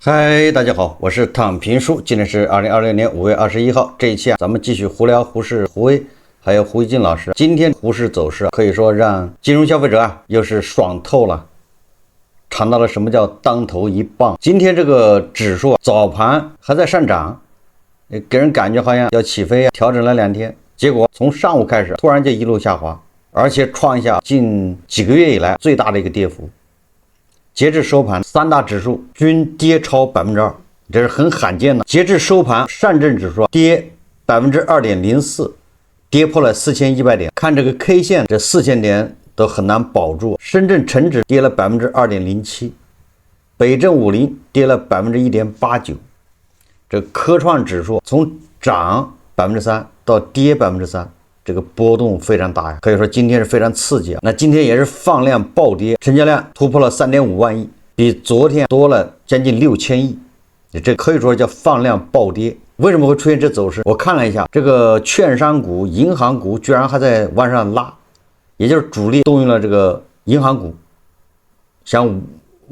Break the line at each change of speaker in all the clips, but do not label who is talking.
嗨，大家好，我是躺平叔，今天是2026年5月21號。這一期咱們繼續胡聊胡適、胡威還有胡一金老師。今天胡適走勢可以說讓金融消費者又是爽透了，嘗到了什麼叫當頭一棒。今天這個指數早盤還在上漲，給人感覺好像要起飛調整了2天，結果從上午開始突然就一路下滑，而且創下近幾個月以來最大的一個跌幅。截至收盤，三大指數均跌超2%，這是很罕見的。截至收盤，上證指數跌2.04%，跌破了4100點。看這個 K 線，這4000點都很難保住。深圳成指跌了2.07%，北證50跌了1.89%。這科創指數從漲3%到跌3%。這個波動非常大呀，可以說今天是非常刺激啊。那今天也是放量暴跌，成交量突破了3.5萬億，比昨天多了將近6000億，這可以說叫放量暴跌。為什麼會出現這走勢？我看了一下，這個券商股、銀行股居然還在往上拉，也就是主力動用了這個銀行股，想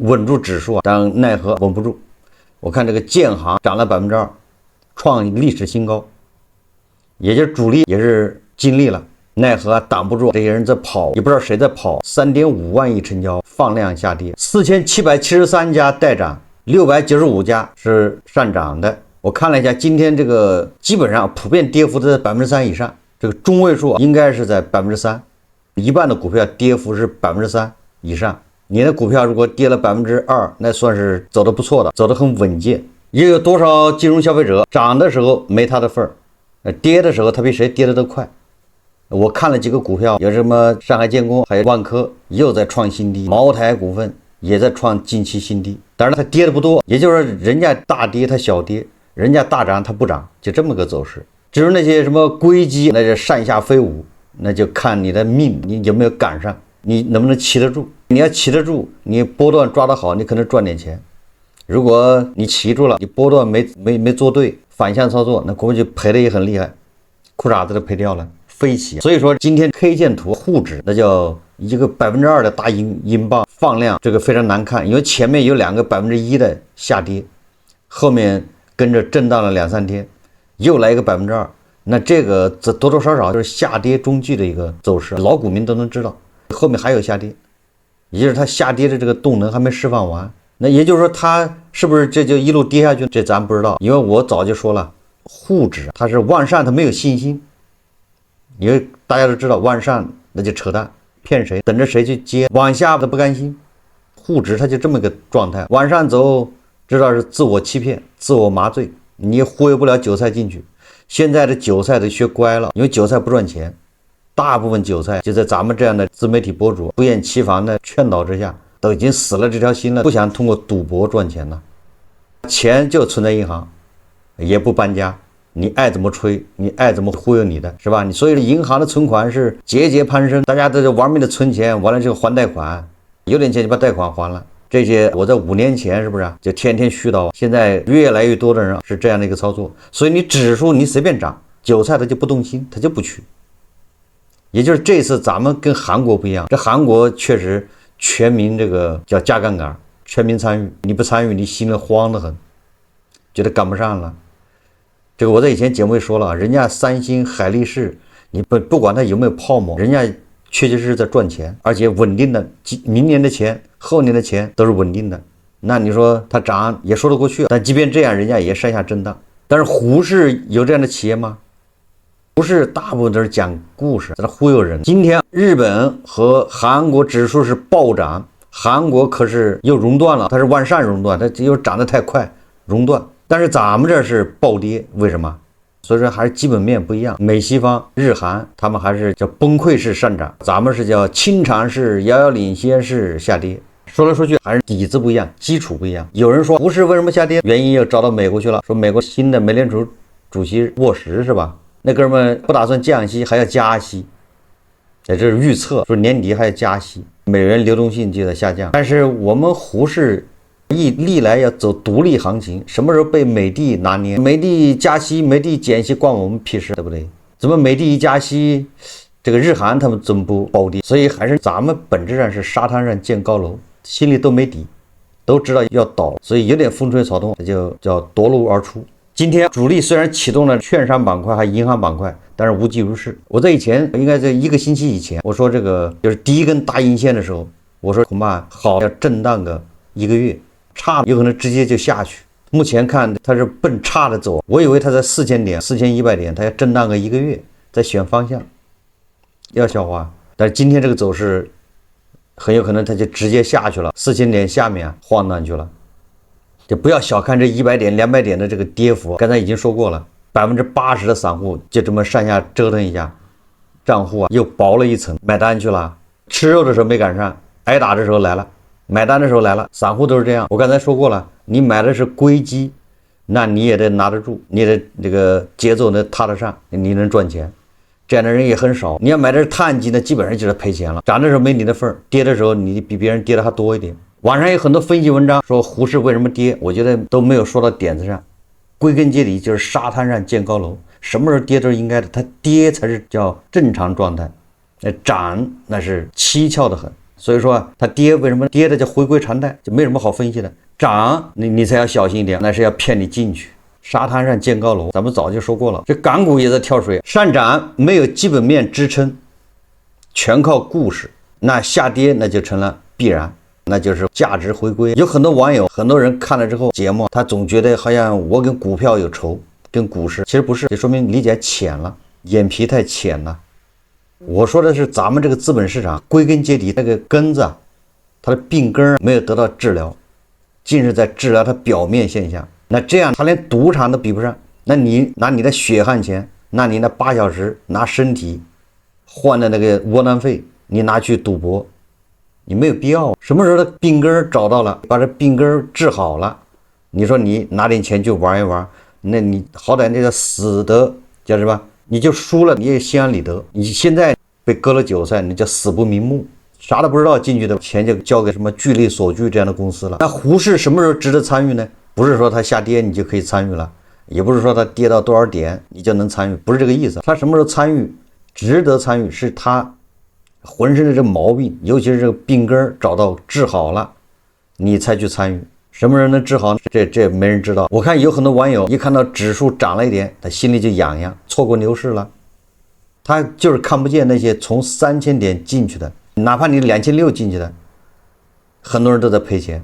穩住指數啊，但奈何穩不住。我看這個建行漲了2%，創歷史新高，也就是主力也是盡力了，奈何擋不住這些人在跑，也不知道誰在跑。3.5萬億成交，放量下跌，4773家待漲，695家是上漲的。我看了一下，今天這個基本上普遍跌幅都在3%以上，這個中位數應該是在3%，一半的股票跌幅是3%以上。你的股票如果跌了2%，那算是走得不錯的，走得很穩健。也有多少金融消費者漲的時候沒他的份兒，跌的時候他比誰跌得都快。我看了幾個股票，有什麼上海建工，還有萬科又在創新低，茅台股份也在創近期新低。當然它跌的不多，也就是说人家大跌它小跌，人家大漲它不漲，就這麼個走勢。至於那些什麼硅基，那就上下飛舞，那就看你的命，你有沒有趕上，你能不能騎得住。你要騎得住，你波段抓得好，你可能賺點錢。如果你騎住了，你波段沒做對，反向操作，那估計賠的也很厲害，褲衩子都賠掉了。飞起。所以說今天 K 線圖沪指那叫一個2%的大英鎊放量，這個非常難看，因為前面有2個1%的下跌，後面跟着震盪了2-3天，又來一個2%，那這個多多少少就是下跌中繼的一個走勢，老股民都能知道後面還有下跌，也就是它下跌的這個動能還沒釋放完。那也就是說它是不是這就一路跌下去，這咱不知道，因為我早就說了，沪指它是往上它沒有信心，因為大家都知道往上那就扯淡，騙誰，等着誰去接，往下他不甘心。沪指它就這麼個狀態，往上走知道是自我欺騙、自我麻醉，你也忽悠不了韭菜進去。現在的韭菜都學乖了，因為韭菜不賺錢，大部分韭菜就在咱們這樣的自媒體博主不厭其煩的勸導之下，都已經死了這條心了，不想通過賭博賺錢了，錢就存在銀行，也不搬家。你愛怎麼吹，你愛怎麼忽悠你的，是吧？你所以銀行的存款是節節攀升，大家都是玩命的存錢，完了之後還貸款，有點錢就把貸款還了。這些我在5年前是不是就天天絮叨？現在越來越多的人是這樣的一個操作，所以你指數你隨便漲，韭菜他就不動心，他就不去。也就是這次咱們跟韓國不一樣，這韓國確實全民這個叫加槓桿，全民參與，你不參與你心裡慌得很，覺得趕不上了。這個我在以前節目也說了，人家三星、海力士，你不管它有沒有泡沫，人家確實是在賺錢，而且穩定的，明年的錢、後年的錢都是穩定的。那你說它漲也說得過去，但即便這樣，人家也上下震盪。但是胡適有這樣的企業嗎？胡適大部分都是講故事，在那忽悠人。今天日本和韓國指數是暴漲，韓國可是又熔斷了，它是往上熔斷，它又漲得太快，熔斷。但是咱們這是暴跌，為什麼？所以說還是基本面不一樣，美西方日韓他們還是叫崩潰式上漲，咱們是叫清場式遥遙領先式下跌。說來說去還是底子不一樣，基礎不一樣。有人說胡適為什麼下跌，原因又找到美國去了，說美國新的美联儲主席沃什是吧？那哥們不打算降息還要加息，這是預測說年底還要加息，美元流动性就在下降。但是我們胡適歷來要走獨立行情，什麼時候被美帝拿捏？美帝加息、美帝減息關我們屁事，對不对？怎麼美帝一加息，這個日韓他們怎麼不暴跌？所以還是咱們本質上是沙灘上建高樓，心裡都沒底，都知道要倒，所以有點風吹草動，就叫夺路而出。今天主力虽然啟動了券商板塊還銀行板塊，但是無濟於事。我在以前应該在1個星期以前，我說這個就是第一根大陰線的時候，我說恐怕好要震盪個1個月，差有可能直接就下去。目前看它是奔差的走，我以為它在4000點、4100點，它要震盪個1個月，再選方向，要消化。但是今天這個走勢很有可能它就直接下去了，4000點下面晃蕩去了。就不要小看这100點、200點的這個跌幅，剛才已經說過了，80%的散戶就這麼上下折騰一下，賬戶又薄了一層，買單去了。吃肉的時候沒趕上，挨打的時候來了，買單的時候來了，散戶都是這樣。我剛才說過了，你買的是硅基，那你也得拿得住，你的這個節奏能踏得上，你能賺錢。這樣的人也很少。你要買的是碳基，那基本上就是賠錢了。漲的時候沒你的份兒，跌的時候你比別人跌的還多一點。網上有很多分析文章說股市為什麼跌，我覺得都沒有說到點子上。歸根結底就是沙灘上建高樓，什麼時候跌都是應該的，它跌才是叫正常狀態，漲那是蹊蹺的很。所以說它跌為什麼跌的就回歸常態，就沒什麼好分析的。漲你才要小心一點，那是要騙你進去。沙灘上建高樓，咱們早就說過了。這港股也在跳水，上漲沒有基本面支撐，全靠故事，那下跌那就成了必然。那就是價值回歸。有很多網友，很多人看了之後節目，他總覺得好像我跟股票有仇，跟股市，其實不是，就說明理解淺了，眼皮太淺了。我說的是咱們這個資本市場，歸根結底那個根子它的病根沒有得到治療，盡是在治療它表面現象。那這樣他連賭場都比不上，那你拿你的血汗錢，拿你那8小時拿身体換的那個窩囊費，你拿去賭博，你沒有必要。什麼时候的病根找到了，把這病根治好了，你說你拿點錢去玩一玩，那你好歹那叫死得叫什麼？你就輸了，你也心安理得。你現在被割了韭菜，你叫死不瞑目，啥都不知道，進去的錢就交給什麼聚力所居這樣的公司了。那股市什麼時候值得參與呢？不是說它下跌你就可以參與了，也不是說它跌到多少點你就能參與，不是這個意思。它什麼時候參與值得參與，是它渾身的這個毛病，尤其是這個病根找到治好了，你才去參與。什麼人能治好？這沒人知道。我看有很多網友一看到指數漲了一點，他心裡就癢癢，錯過牛市了。他就是看不見那些從3000點進去的，哪怕你2600進去的，很多人都在賠錢。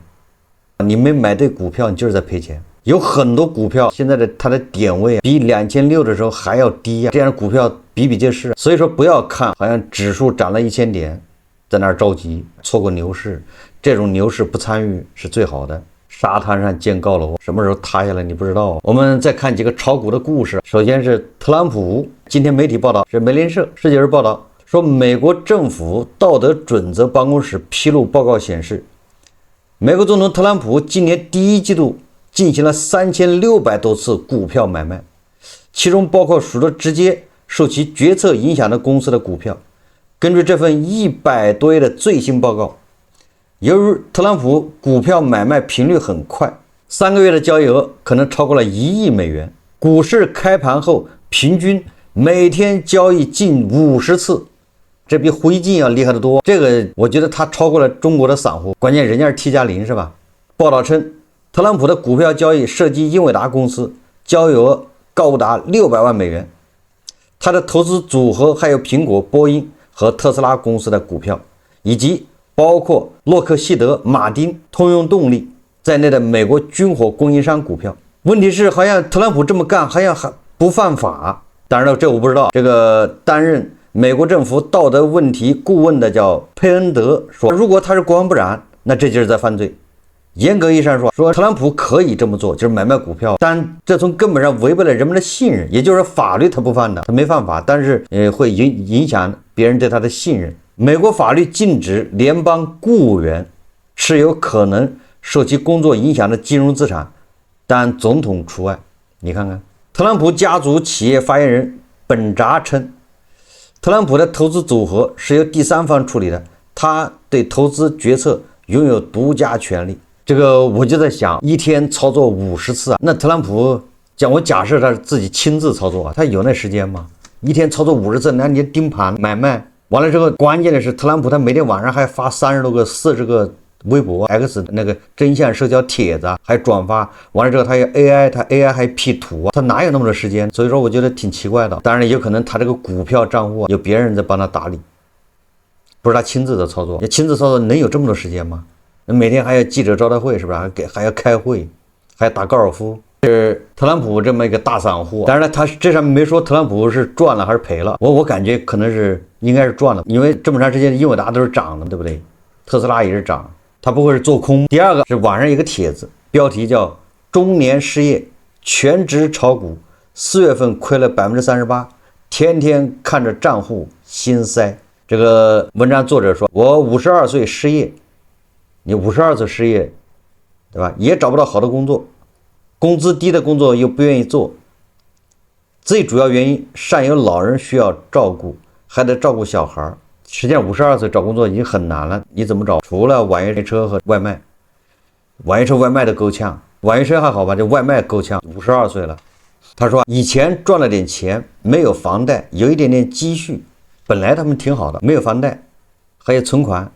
你沒買對股票，你就是在賠錢。有很多股票现在的它的點位比2600的時候還要低这樣的股票比比皆是。所以說不要看好像指數漲了1000點在那兒着急，錯過牛市。這種牛市不參與是最好的。沙灘上建高樓，什麼時候塌下來你不知道。我們再看幾個炒股的故事。首先是特朗普，今天媒體報道是美联社、世界日報道說，美國政府道德準則辦公室披露報告顯示，美國總統特朗普今年第1季度進行了3600多次股票買賣，其中包括許多直接受其決策影響的公司的股票。根據這份100多頁的最新報告，由於特朗普股票買賣頻率很快，3個月的交易額可能超過了1億美元。股市開盤後平均每天交易近50次，這比胡錫進要厲害得多。這個我覺得他超過了中國的散戶，關鍵人家是 T+0 是吧？報道稱，特朗普的股票交易涉及英偉達公司，交易額高達600萬美元。他的投資組合還有蘋果、波音和特斯拉公司的股票，以及包括洛克希德、馬丁、通用動力在內的美國軍火供應商股票。問題是，好像特朗普這麼幹，好像還不犯法。當然了，這我不知道。這個擔任美國政府道德問題顧問的叫佩恩德說，如果他是國防部長，那這就是在犯罪。嚴格意義上說，特朗普可以這麼做，就是買賣股票，但這從根本上違背了人們的信任，也就是法律他不犯的，他沒犯法，但是會影響別人對他的信任。美國法律禁止聯邦雇員持有可能受其工作影響的金融資產，但總統除外。你看看，特朗普家族企業發言人本扎稱，特朗普的投資組合是由第三方處理的，他對投資決策擁有獨家權利。這個我就在想，一天操作50次啊，那特朗普我假設他自己親自操作啊，他有那時間嗎？一天操作50次，那你盯盤買賣完了之後，關鍵的是特朗普他每天晚上還發30多個、40個微博 X 那個真相社交帖子還轉發，完了之後他有 AI， 他 AI 還 P 圖啊，他哪有那麼多時間？所以說我覺得挺奇怪的。當然有可能他這個股票賬戶有別人在幫他打理，不是他親自的操作。親自操作能有這麼多時間嗎？每天還有記者招待會，是不是？還要開會，還要打高爾夫。是特朗普這麼一個大散戶，當然了，他這上面沒說特朗普是賺了還是賠了。我感覺可能是應該是賺了，因為這麼長时間英偉達都是漲的，对不对？特斯拉也是漲，他不會是做空。第二個是網上一個帖子，標題叫"中年失業全職炒股，4月份虧了38%，天天看着賬戶心塞"。這個文章作者說："我52歲失業，你52歲失業，對吧？也找不到好的工作。工資低的工作又不願意做，最主要原因上有老人需要照顧，還得照顧小孩。實際上52歲找工作已經很難了，你怎麼找？除了网约車和外賣，网约車外賣的夠呛，网約车還好吧，这外賣夠呛。52歲了，他說以前賺了點錢，沒有房貸，有一點點積蓄，本來他們挺好的，沒有房貸，還有存款，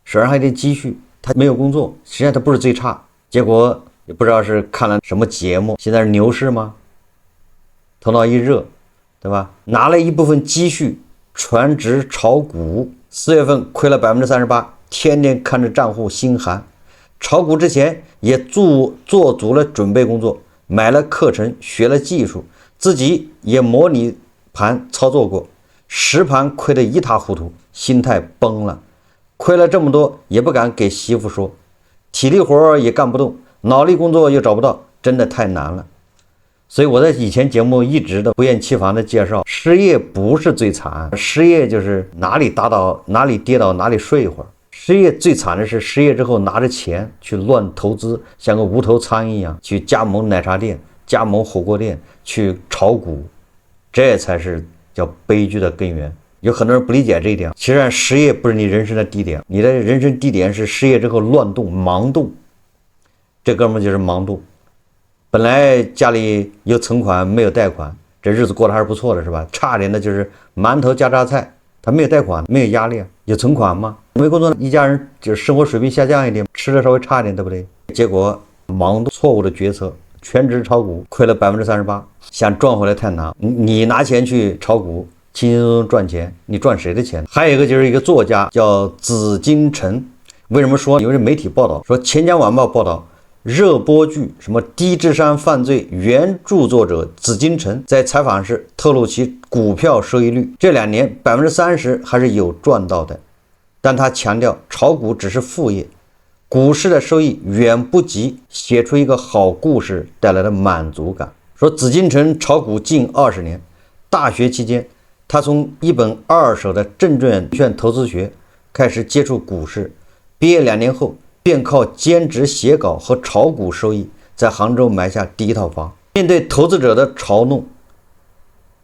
手上還有點積蓄，他沒有工作，實際上他不是最差，結果。也不知道是看了什麼節目，現在是牛市嗎？頭腦一熱，對吧？拿了一部分積蓄，全職炒股，4月份虧了38%，天天看着賬戶心寒。炒股之前也做足了準備工作，買了課程，學了技術，自己也模擬盤操作過，實盤虧得一塌糊塗，心態崩了。虧了這麼多也不敢給媳婦說，體力活也幹不動。腦力工作又找不到，真的太難了。所以我在以前節目一直都不厭其煩的介紹，失業不是最慘，失業就是哪裡打倒哪裡跌倒哪裡睡一會兒。失業最慘的是失業之後拿着錢去亂投資，像個無頭蒼蠅一樣去加盟奶茶店、加盟火鍋店、去炒股，這才是叫悲劇的根源。有很多人不理解這一點，其實失業不是你人生的低點，你的人生低點是失業之後亂動、盲動。這哥們就是盲動，本來家裡有存款沒有貸款，這日子過得還是不錯的，是吧？差點的就是饅頭加榨菜，他沒有貸款，沒有壓力，有存款嗎？沒工作，一家人就是生活水平下降一點，吃的稍微差一點，對不對？結果盲動，錯誤的決策，全職炒股虧了38%，想賺回來太難。你拿錢去炒股，輕輕鬆鬆賺錢，你賺誰的錢？還有一個就是一個作家叫紫金陳，為什麼說？因為媒體報道說，《钱江晚報》報道。熱播劇什麼低智商犯罪原著作者紫金陳在採訪時透露其股票收益率，這2年30%還是有賺到的，但他強調炒股只是副業，股市的收益遠不及寫出一個好故事帶來的滿足感。說紫金陳炒股近20年，大學期間他從一本二手的證券投資學開始接觸股市，畢業2年後便靠兼職寫稿和炒股收益，在杭州買下第一套房。面對投資者的嘲弄，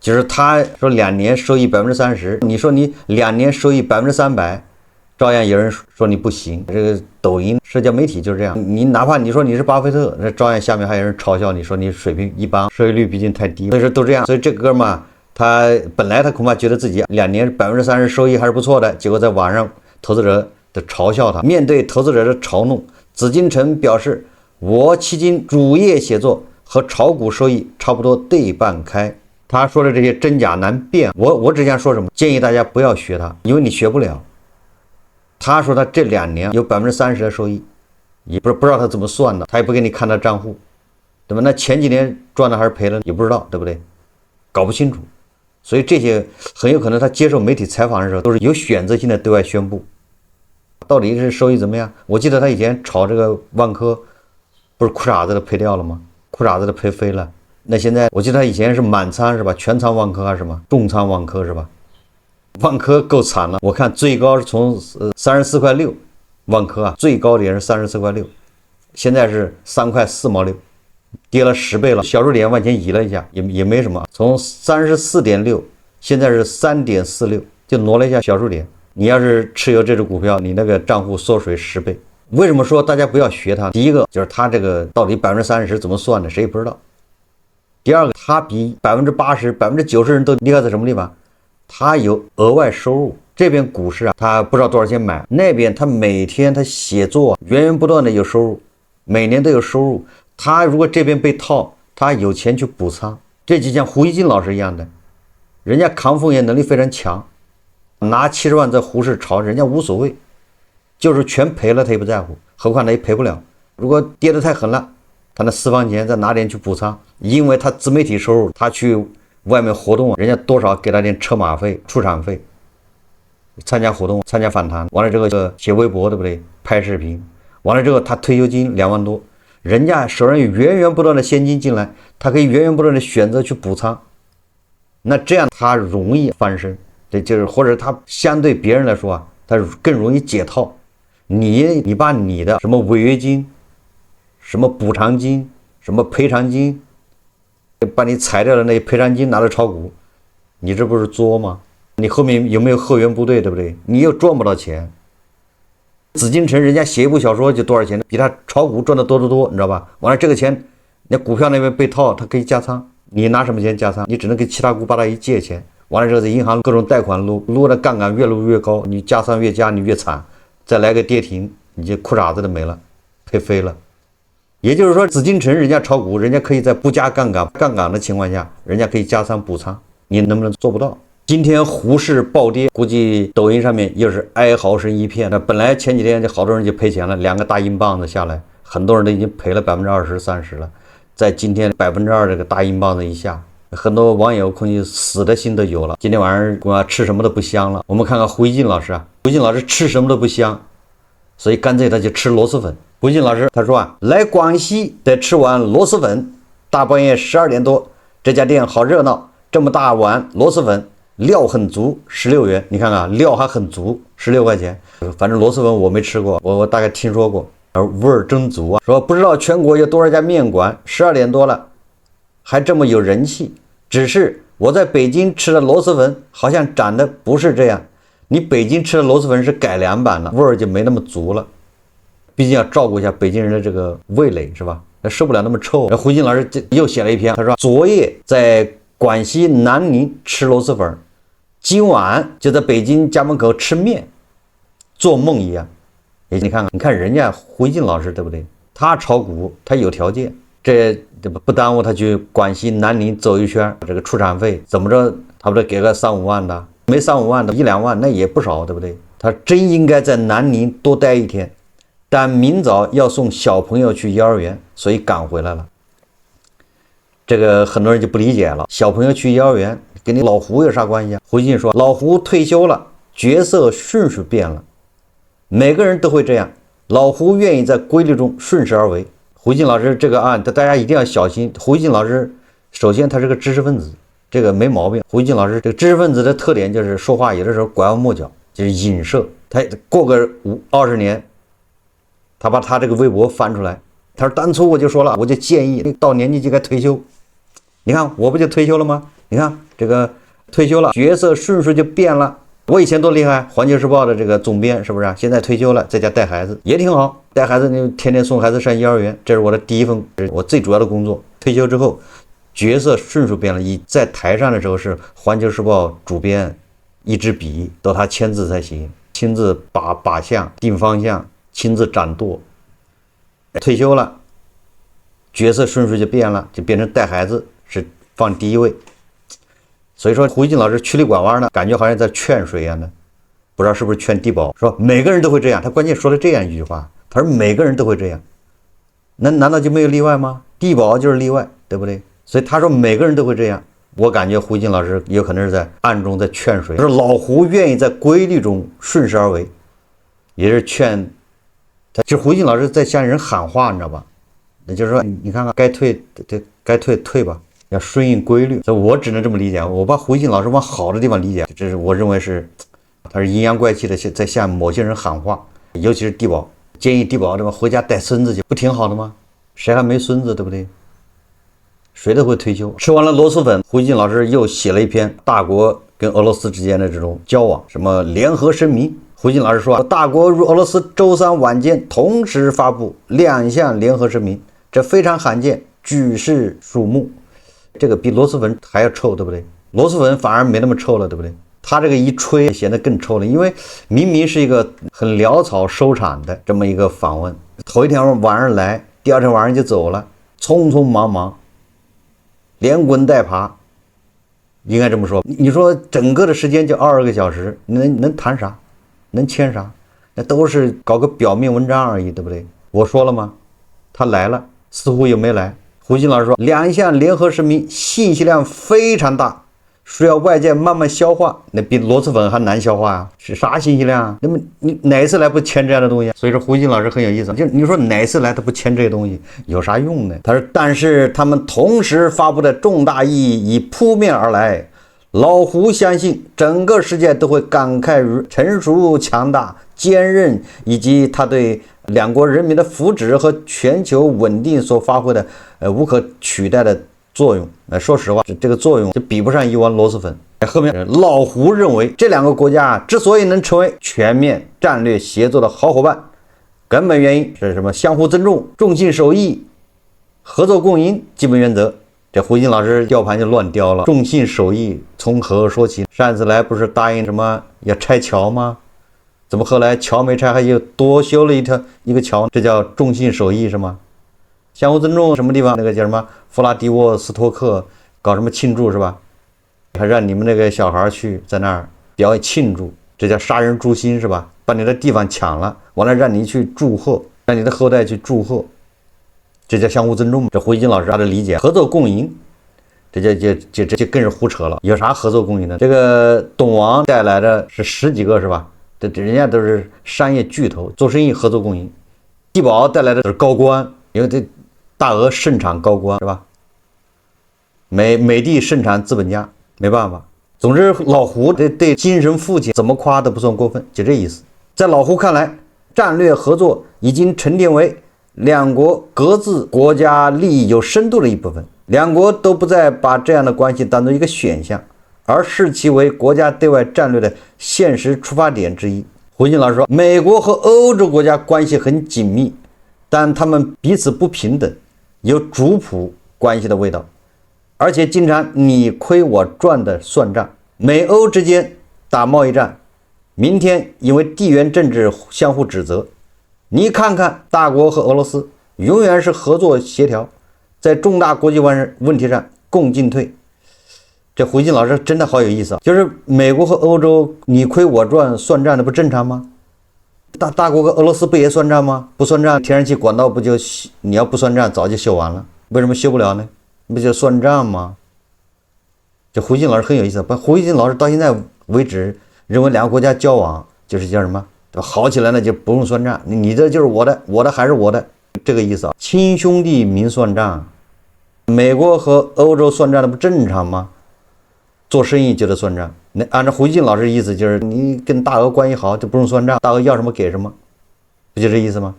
就是他說2年收益30%，你說你2年收益300%，照樣有人說你不行。這個抖音社交媒體就是這樣，你哪怕你說你是巴菲特，那照樣下面還有人嘲笑你说你水平一般，收益率畢竟太低，所以說都這樣。所以這哥們他本來他恐怕覺得自己2年30%收益還是不錯的，結果在網上投資者的嘲笑他。面對投資者的嘲弄，紫金陳表示，我迄今主業寫作和炒股收益差不多對半開。他說的這些真假難辨，我只想說什麼，建議大家不要學他，因為你學不了。他說他這2年有30%的收益，也不知道他怎麼算的，他也不給你看他賬戶，對吧？那前幾年賺了還是賠了也不知道，對不對？搞不清楚。所以這些很有可能他接受媒體採訪的時候都是有選擇性的对外宣布，到底是收益怎麼樣？我記得他以前炒這個萬科，不是褲衩子都賠掉了嗎？褲衩子都賠飛了。那現在我記得他以前是滿倉是吧？全倉萬科還是什麼重倉萬科是吧？萬科夠慘了，我看最高是從34.6塊，萬科啊最高點是34.6塊，現在是3.4毛6，跌了10倍了，小数點往前移了一下，也沒什麼，從34.6现在是3.46，就挪了一下小数点。你要是持有这只股票，你那個賬戶縮水10倍。為什麼說大家不要學它？第一個就是它這個到底30%怎麼算的，誰也不知道。第二個，它比80%、90%人都厲害在什麼地方？它有額外收入，這邊股市啊，他不知道多少錢買，那邊他每天他寫作源源不斷的有收入，每年都有收入。他如果這邊被套，他有錢去補倉。這就像胡一金老師一樣的，人家抗風險能力非常強，拿70萬在胡市炒，人家無所謂，就是全賠了他也不在乎，何況他也賠不了。如果跌得太狠了，他那私房錢再拿点去補倉，因為他自媒体收入，他去外面活动，人家多少給他点車馬費、出場費，參加活動、參加反彈，完了之後寫微博，對不對？拍視頻，完了之後他退休金2萬多，人家手上有源源不斷的現金進来，他可以源源不断的選擇去補倉，那這樣他容易翻身，这就是或者他相对別人來說啊，他更容易解套。你把你的什麼違約金、什麼補償金、什麼賠償金，把你裁掉的那賠償金拿來炒股，你這不是作嗎？你後面有沒有後援部隊，对不對？你又賺不到錢。紫禁城人家寫一部小說就多少錢，比他炒股賺的多得多，你知道吧？完了這個錢，你股票那邊被套，他可以加倉，你拿什麼錢加倉？你只能給其他股把他一借錢，完了之後在銀行各種貸款擼的槓桿越擼越高，你加倉越加你越慘，再來個跌停，你这褲衩子都沒了，賠飛了。也就是說，紫禁城人家炒股，人家可以在不加槓桿的情況下，人家可以加倉補倉，你能不能做不到？今天胡市暴跌，估計抖音上面又是哀嚎聲一片。那本來前幾天就好多人就賠錢了，2個大英鎊子下來，很多人都已經賠了20%、30%了。在今天2%這個大英鎊子一下，很多網友估計死的心都有了。今天晚上吃什麼都不香了。我們看看胡一金老師啊，胡一金老師吃什麼都不香，所以乾脆他就吃螺蛳粉。胡一金老師他說啊，來廣西得吃碗螺螄粉，大半夜12點多，這家店好熱鬧，這麼大碗螺螄粉。料很足，16元，你看看料還很足，16塊錢。反正螺螄粉我沒吃過，我大概聽說過，味兒真足啊。說不知道全國有多少家麵館，12點多了還這麼有人氣。只是我在北京吃的螺螄粉好像長得不是這樣，你北京吃的螺螄粉是改良版了，味兒就沒那麼足了。畢竟要照顧一下北京人的這個味蕾，是吧？受不了那麼臭。胡金老師又寫了一篇，他說昨夜在廣西南寧吃螺螄粉，今晚就在北京家門口吃麵，做夢一樣。你看人家胡金老師對不對？他炒股他有條件，這不耽誤他去廣西南寧走一圈，這個出場費怎麼着，他不得給個3、5萬的？沒3、5萬的1、2萬那也不少，對不對？他真應該在南寧多待一天，但明早要送小朋友去幼兒園，所以趕回來了。這個很多人就不理解了，小朋友去幼兒園跟你老胡有啥關係啊？胡金說，老胡退休了，角色順序變了，每個人都會這樣，老胡願意在規律中順勢而為。胡金老師這個案，大家一定要小心。胡金老師首先他是個知識分子，這個沒毛病。胡金老師這個知識分子的特點就是說話有的時候拐彎抹角，就是影射。他過個20年，他把他這個微博翻出來，他說當初我就說了，我就建議到年紀就該退休。你看我不就退休了嗎？你看這個退休了，角色順序就變了。我以前多厲害，環球時報的這個總編是不是？現在退休了，在家帶孩子也挺好，帶孩子你天天送孩子上幼兒園，這是我的第一份，我最主要的工作。退休之後，角色順序变了，在台上的時候是環球時報主編，一支筆都他簽字才行，親自靶向定方向，親自掌舵。退休了，角色順序就变了，就变成带孩子是放第一位。所以说胡一金老師曲里拐彎呢，感覺好像在勸誰一樣的，不知道是不是勸地保，說每個人都會這樣。他關鍵說了這樣一句話，他說每個人都會這樣，難道就沒有例外嗎？地保就是例外，對不對？所以他說每個人都會這樣，我感覺胡一金老師有可能是在暗中在勸誰。他說老胡願意在規律中順勢而為，也是勸他。其實胡一金老師在向人喊話，你知道吧？那就是說你看看該退吧，要順應規律。所以我只能這麼理解，我把胡一金老師往好的地方理解，這是我認為是他是陰陽怪氣的在向某些人喊話，尤其是地保，建議地保对吧，回家帶孫子去，不挺好的嗎？誰還沒孫子，對不對？誰都會退休。吃完了螺螄粉，胡一金老師又寫了一篇大國跟俄羅斯之間的這種交往，什麼聯合聲明。胡一金老師說，大國與俄羅斯周三晚間同時發布2項聯合聲明，這非常罕見，舉世矚目。這個比螺螄粉還要臭，對不對？螺螄粉反而沒那麼臭了，對不對？他这個一吹顯得更臭了，因為明明是一個很潦草收場的這麼一個訪問，頭一天晚上來，第二天晚上就走了，匆匆忙忙，連滾帶爬，應該這麼說。你說整個的時間就20個小時，能談啥？能簽啥？那都是搞個表面文章而已，對不對？我說了嗎？他來了，似乎又沒來。胡錫進老師說，兩項聯合聲明信息量非常大，需要外界慢慢消化，那比螺蛳粉還難消化啊！是啥信息量啊？那麼你哪次來不簽這樣的東西？所以說胡錫進老師很有意思，就你說哪次來他不簽這些東西有啥用呢？他說，但是他們同時發布的重大意義已撲面而來，老胡相信整個世界都會感慨於成熟、強大、堅韌以及他對兩國人民的福祉和全球穩定所發揮的無可取代的作用。說實話，這個作用就比不上一碗螺螄粉。後面老胡認為，這兩個國家之所以能成為全面戰略協作的好夥伴，根本原因是什麼？相互尊重、重信守義、合作共贏基本原則。這胡錫進老師吊盤就亂吊了。重信守義從何說起？上次來不是答應什麼要拆橋嗎？怎麼後來橋沒拆，還又多修了一個橋？這叫重信守義是嗎？相互尊重什麼地方？那個叫什麼弗拉迪沃斯托克搞什麼慶祝是吧？還讓你們那個小孩去在那兒表演慶祝，這叫殺人誅心是吧？把你的地方搶了，完了讓你去祝賀，讓你的後代去祝賀，這叫相互尊重。這胡錫進老師他的理解，合作共贏，這就更是胡扯了。有啥合作共贏的？這個董王帶來的是10幾個是吧？這人家都是商業巨頭，做生意合作共贏。地保帶來的是高官，因為這大額盛產高官是吧？美的盛產資本家，沒辦法。總之，老胡對精神父親怎麼誇都不算過分，就這意思。在老胡看來，戰略合作已經沉澱為兩國各自國家利益有深度的一部分，兩國都不再把這樣的關係當作一個選項，而視其為國家對外戰略的現實出發點之一。胡錫進老師說，美國和歐洲國家關係很緊密，但他們彼此不平等，有主僕關係的味道，而且經常你虧我賺的算賬。美歐之間打貿易戰，明天因為地緣政治相互指責。你看看大國和俄羅斯永遠是合作協調，在重大國際問題上共進退。這胡錫進老師真的好有意思啊！就是美國和歐洲你虧我賺算賬的不正常嗎？大國和俄羅斯不也算賬嗎？不算賬，天然氣管道不就你要不算賬早就修完了，為什麼修不了呢？不就算賬嗎？這胡錫進老師很有意思，胡錫進老師到現在為止認為兩個國家交往就是叫什麼？好起來那就不用算賬，你這就是我的，我的還是我的，這個意思啊。親兄弟明算賬，美國和歐洲算賬的不正常嗎？做生意就得算賬。那按照胡錫進老師的意思，就是你跟大俄關係好就不用算賬，大俄要什麼給什麼，不就這意思嗎？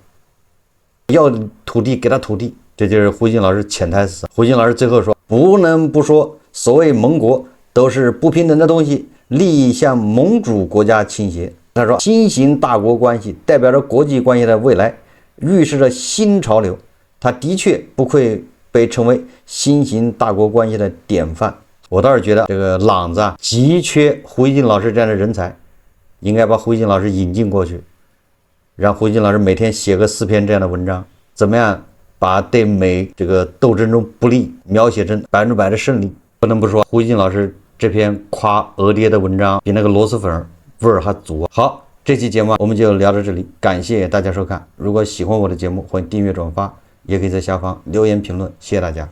要土地給他土地，這就是胡錫進老師潛台詞。胡錫進老師最後說，不能不說，所謂盟國都是不平等的東西，利益向盟主國家傾斜。他說，新型大國關係代表着國際關係的未來，預示着新潮流。他的確不愧被稱為新型大國關係的典範。我倒是覺得這個朗子啊，急缺胡錫進老師這樣的人才，應該把胡錫進老師引進過去，讓胡錫進老師每天寫個4篇這樣的文章，怎麼樣把對美這個鬥爭中不利描寫成100%的勝利。不能不說，胡錫進老師這篇誇俄爹的文章比那個螺螄粉味兒還足。好，這期節目我們就聊到這裡，感謝大家收看。如果喜歡我的節目，歡迎訂閱轉發，也可以在下方留言評論，謝謝大家。